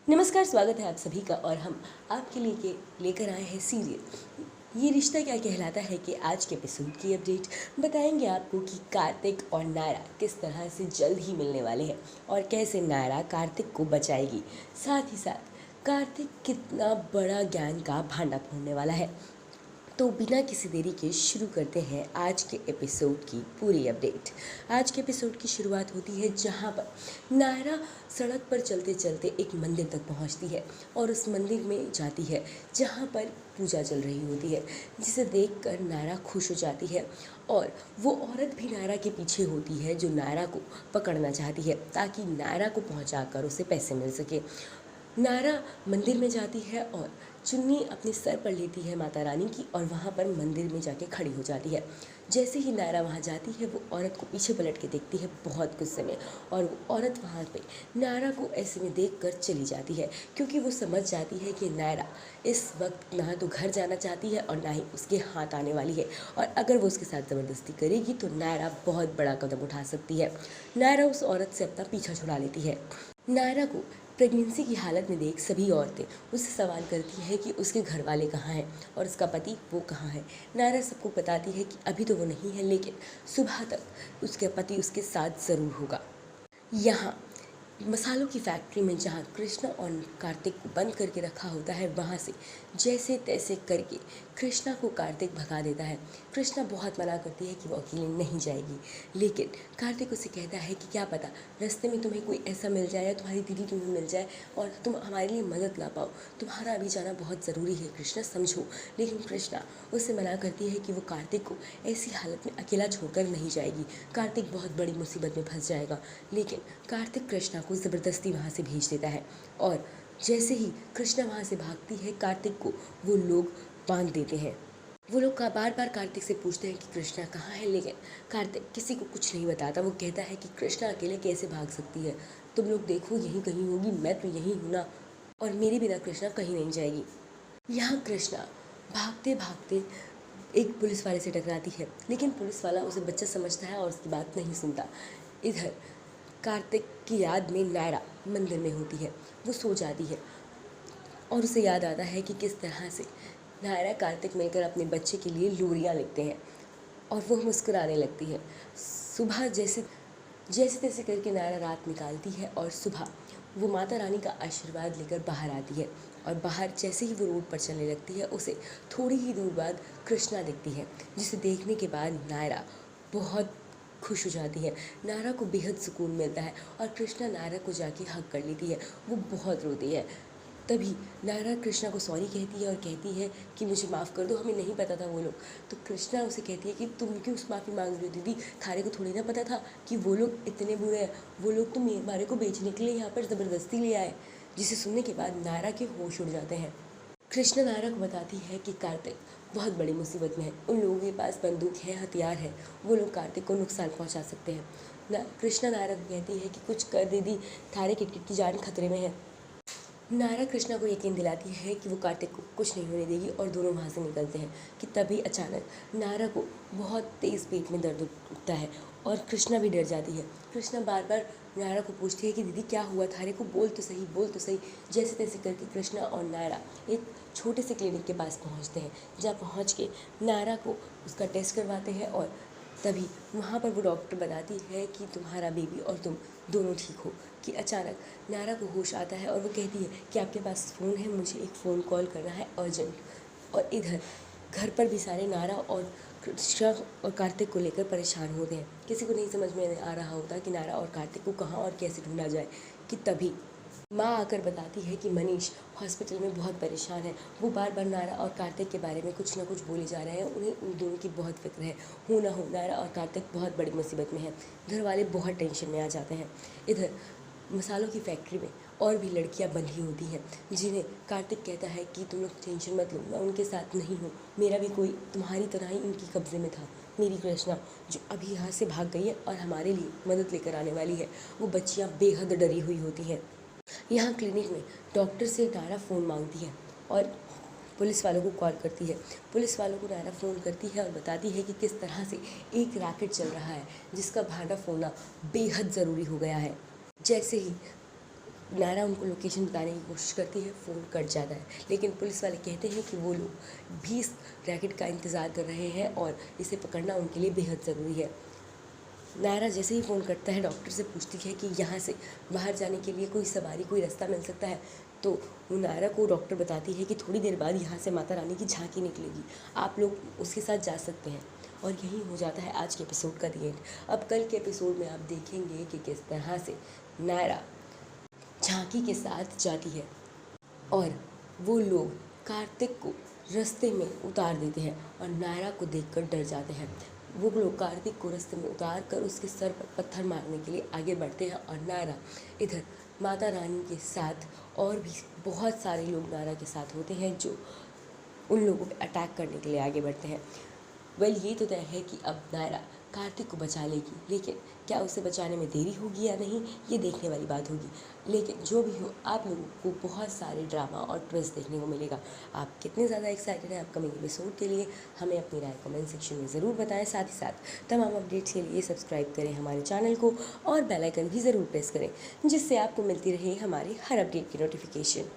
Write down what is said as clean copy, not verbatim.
नमस्कार, स्वागत है आप सभी का। और हम आपके लिए लेकर आए हैं सीरियल ये रिश्ता क्या कहलाता है कि आज के एपिसोड की अपडेट बताएंगे आपको कि कार्तिक और नायरा किस तरह से जल्द ही मिलने वाले हैं और कैसे नायरा कार्तिक को बचाएगी। साथ ही साथ कार्तिक कितना बड़ा ज्ञान का भांडा फोड़ने वाला है। तो बिना किसी देरी के शुरू करते हैं आज के एपिसोड की पूरी अपडेट। आज के एपिसोड की शुरुआत होती है जहां पर नायरा सड़क पर चलते चलते एक मंदिर तक पहुंचती है और उस मंदिर में जाती है जहां पर पूजा चल रही होती है, जिसे देखकर नायरा खुश हो जाती है। और वो औरत भी नायरा के पीछे होती है जो नायरा को पकड़ना चाहती है ताकि नायरा को पहुंचाकर उसे पैसे मिल सके। नायरा मंदिर में जाती है और चुन्नी अपने सर पर लेती है माता रानी की और वहाँ पर मंदिर में जाके खड़ी हो जाती है। जैसे ही नायरा वहाँ जाती है वो औरत को पीछे पलट के देखती है बहुत गुस्से में, और वो औरत वहाँ पे नायरा को ऐसे में देख कर चली जाती है क्योंकि वो समझ जाती है कि नायरा इस वक्त ना तो घर जाना चाहती है और ना ही उसके हाथ आने वाली है, और अगर वो उसके साथ ज़बरदस्ती करेगी तो नायरा बहुत बड़ा कदम उठा सकती है। नायरा उस औरत से अपना पीछा छुड़ा लेती है। नायरा को प्रेगनेंसी की हालत में देख सभी औरतें उससे सवाल करती है कि उसके घर वाले कहाँ हैं और उसका पति वो कहाँ है। नायरा सबको बताती है कि अभी तो वो नहीं है, लेकिन सुबह तक उसके पति उसके साथ ज़रूर होगा। यहाँ मसालों की फैक्ट्री में जहाँ कृष्णा और कार्तिक को बंद करके रखा होता है, वहाँ से जैसे तैसे करके कृष्णा को कार्तिक भगा देता है। कृष्णा बहुत मना करती है कि वो अकेले नहीं जाएगी, लेकिन कार्तिक उसे कहता है कि क्या पता रास्ते में तुम्हें कोई ऐसा मिल जाए या तुम्हारी दीदी तुम्हें मिल जाए और तुम हमारे लिए मदद ला पाओ। तुम्हारा अभी जाना बहुत ज़रूरी है कृष्णा, समझो। लेकिन कृष्णा उससे मना करती है कि वो कार्तिक को ऐसी हालत में अकेला छोड़कर नहीं जाएगी। कार्तिक बहुत बड़ी मुसीबत में फंस जाएगा। लेकिन कार्तिक कृष्णा को ज़बरदस्ती वहाँ से भेज देता है, और जैसे ही कृष्णा वहाँ से भागती है कार्तिक को वो लोग बांध देते हैं। वो लोग का बार बार कार्तिक से पूछते हैं कि कृष्णा कहाँ है, लेकिन कार्तिक किसी को कुछ नहीं बताता। वो कहता है कि कृष्णा अकेले कैसे भाग सकती है, तुम लोग देखो यहीं कहीं होगी, मैं तो यहीं हूँ ना, और मेरे बिना कृष्णा कहीं नहीं जाएगी। यहाँ कृष्णा भागते भागते एक पुलिस वाले से टकराती है, लेकिन पुलिस वाला उसे बच्चा समझता है और उसकी बात नहीं सुनता। इधर कार्तिक की याद में नायरा मंदिर में होती है। वो सो जाती है और उसे याद आता है कि किस तरह से नायरा कार्तिक मिलकर अपने बच्चे के लिए लोरियाँ लिखते हैं, और वो मुस्कुराने लगती है। सुबह जैसे जैसे तैसे करके नायरा रात निकालती है और सुबह वो माता रानी का आशीर्वाद लेकर बाहर आती है, और बाहर जैसे ही वो रोड पर चलने लगती है उसे थोड़ी ही दूर बाद कृष्णा दिखती है, जिसे देखने के बाद नायरा बहुत खुश हो जाती है। नायरा को बेहद सुकून मिलता है और कृष्णा नायरा को जाके हग कर लेती है। वो बहुत रोती है। तभी नायरा कृष्णा को सॉरी कहती है और कहती है कि मुझे माफ़ कर दो, हमें नहीं पता था वो लोग। तो कृष्णा उसे कहती है कि तुम क्यों माफ़ी मांग रही हो दीदी, थारे को थोड़ी ना पता था कि वो लोग इतने बुरे हैं, वो लोग तो हमारे को बेचने के लिए यहाँ पर ज़बरदस्ती ले आए। जिसे सुनने के बाद नायरा के होश उड़ जाते हैं। कृष्णा नायरा को बताती है कि कार्तिक बहुत बड़ी मुसीबत में है, उन लोगों के पास बंदूक है, हथियार है, वो लोग कार्तिक को नुकसान पहुंचा सकते हैं ना। कृष्णा नायरा को कहती है कि कुछ कर दीदी, थारे किटकिट की जान खतरे में है। नायरा कृष्णा को यकीन दिलाती है कि वो कार्तिक को कुछ नहीं होने देगी, और दोनों वहाँ से निकलते हैं कि तभी अचानक नायरा को बहुत तेज़ पेट में दर्द उठता है और कृष्णा भी डर जाती है। कृष्णा बार बार नायरा को पूछती है कि दीदी क्या हुआ, थारे को बोल तो सही, बोल तो सही। जैसे तैसे करके कृष्णा और नायरा एक छोटे से क्लिनिक के पास पहुँचते हैं, जहाँ पहुँच के नायरा को उसका टेस्ट करवाते हैं, और तभी वहाँ पर वो डॉक्टर बताती है कि तुम्हारा बेबी और तुम दोनों ठीक हो। कि अचानक नायरा को होश आता है और वो कहती है कि आपके पास फ़ोन है, मुझे एक फ़ोन कॉल करना है अर्जेंट। और इधर घर पर भी सारे नायरा और कृष्णा और कार्तिक को लेकर परेशान होते हैं। किसी को नहीं समझ में आ रहा होता कि नायरा और कार्तिक को कहाँ और कैसे ढूंढा जाए। कि तभी माँ आकर बताती है कि मनीष हॉस्पिटल में बहुत परेशान है। वो बार बार नायरा और कार्तिक के बारे में कुछ ना कुछ बोले जा रहे हैं, उन्हें उन दोनों की बहुत फिक्र है। हो ना हो नायरा और कार्तिक बहुत बड़ी मुसीबत में है। घर वाले बहुत टेंशन में आ जाते हैं। इधर मसालों की फैक्ट्री में और भी लड़कियां बंधी होती हैं, जिन्हें कार्तिक कहता है कि तुम लोग टेंशन मत लो, मैं उनके साथ नहीं हूँ, मेरा भी कोई तुम्हारी तरह ही उनकी कब्ज़े में था। मेरी कृष्णा जो अभी यहाँ से भाग गई है और हमारे लिए मदद लेकर आने वाली है। वो बच्चियाँ बेहद डरी हुई होती हैं। यहाँ क्लिनिक में डॉक्टर से नायरा फ़ोन मांगती है और पुलिस वालों को कॉल करती है। पुलिस वालों को नायरा फ़ोन करती है और बताती है कि किस तरह से एक रैकेट चल रहा है जिसका भांडा फोड़ना बेहद ज़रूरी हो गया है। जैसे ही नायरा उनको लोकेशन बताने की कोशिश करती है, फ़ोन कट जाता है, लेकिन पुलिस वाले कहते हैं कि वो लोग भी इस रैकेट का इंतज़ार कर रहे हैं और इसे पकड़ना उनके लिए बेहद ज़रूरी है। नायरा जैसे ही फ़ोन करता है डॉक्टर से पूछती है कि यहाँ से बाहर जाने के लिए कोई सवारी, कोई रास्ता मिल सकता है, तो वो नायरा को डॉक्टर बताती है कि थोड़ी देर बाद यहाँ से माता रानी की झांकी निकलेगी, आप लोग उसके साथ जा सकते हैं। और यही हो जाता है आज के एपिसोड का दी एंड। अब कल के एपिसोड में आप देखेंगे कि किस तरह से नायरा झांकी के साथ जाती है और वो लोग कार्तिक को रास्ते में उतार देते हैं और नायरा को देखकर डर जाते हैं। वो लोग कार्तिक को रास्ते में उतार कर उसके सर पर पत्थर मारने के लिए आगे बढ़ते हैं और नायरा इधर माता रानी के साथ और भी बहुत सारे लोग नायरा के साथ होते हैं जो उन लोगों पे अटैक करने के लिए आगे बढ़ते हैं। ये तो तय है कि अब नायरा कार्तिक को बचा लेगी, लेकिन क्या उसे बचाने में देरी होगी या नहीं, ये देखने वाली बात होगी। लेकिन जो भी हो, आप लोगों को बहुत सारे ड्रामा और ट्विस्ट देखने को मिलेगा। आप कितने ज़्यादा एक्साइटेड हैं अपकमिंग एपिसोड के लिए, हमें अपनी राय कमेंट सेक्शन में ज़रूर बताएं। साथ ही साथ तमाम अपडेट्स के लिए सब्सक्राइब करें हमारे चैनल को और बेल आइकन भी ज़रूर प्रेस करें, जिससे आपको मिलती रहे हमारे हर अपडेट की नोटिफिकेशन।